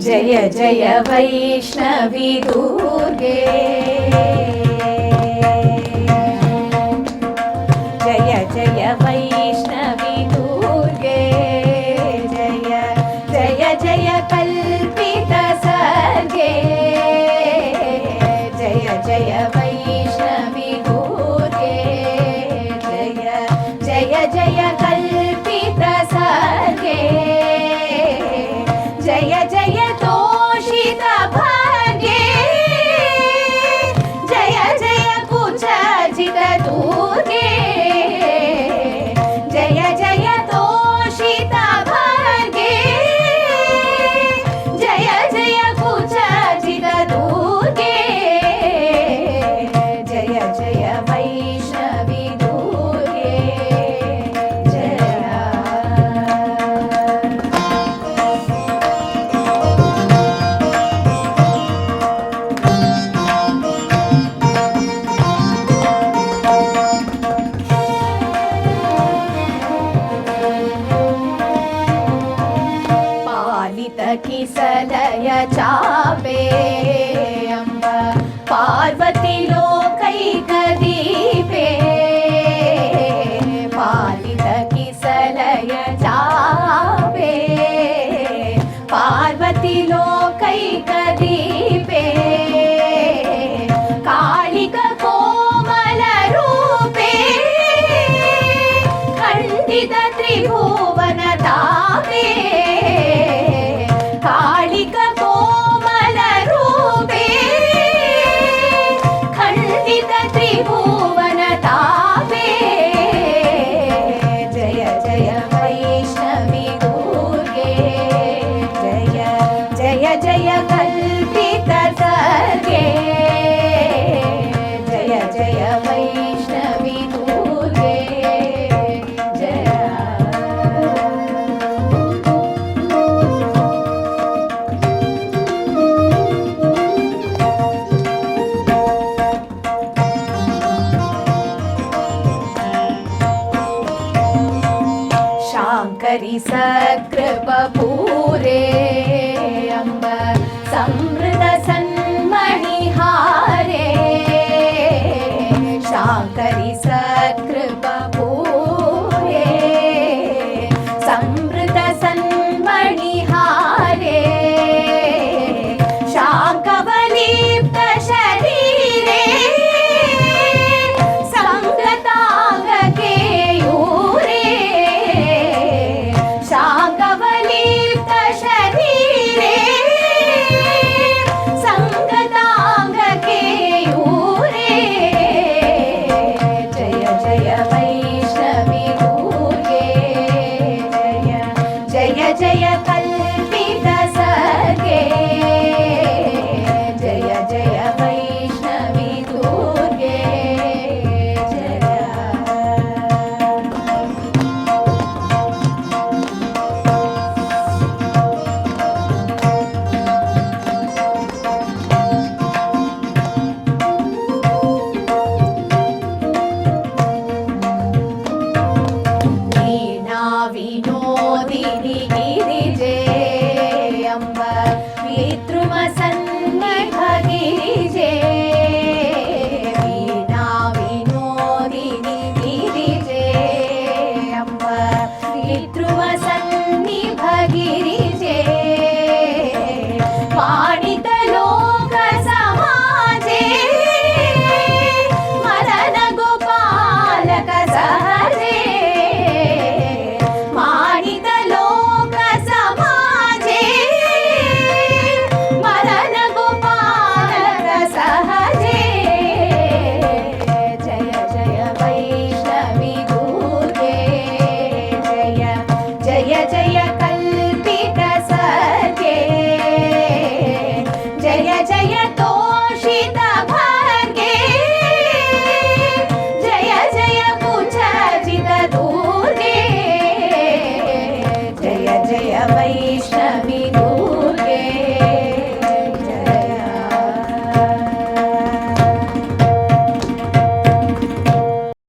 जय जय वैष्णवी दुर्गे जय जय वैष्णवी दुर्गे जय जय जय कल्पित सर्गे जय जय वैष्णवी दुर्गे जय जय जय कल्पित सर्गे जय जय तोषित भाग्ये जय जय कुचजित दुर्गे जय जय तोषित भाग्ये जय जय कुचजित दुर्गे जय जय वैष्णवी दुर्गे जय किसलय चापे अम्ब पार्वती लोकैकदीपे पालित किसलय चापे पार्वती लोकैकदीपे कालिक कोमल रूपे खण्डित त्रिभुवन तापे कालिक कोमल रूपे खण्डित त्रिभुवन तापे जय जय वैष्णवी दुर्गे जय जय जय कल्पित सर्गे जय जय वैष्णवी दुर्गे जय शांकरी सत्कृपपूरे अम्ब समृद्ध सन्मणिहारे शांकरी सत्कृपपूरे समृद्ध सन्मणिहारे शांकवलिप्त शरीरे संगतांग केयूरे शांकवलिप्त शरीरे संगतांग केयूरे जय जय वैष्णवी दुर्गे जय जय जय कल्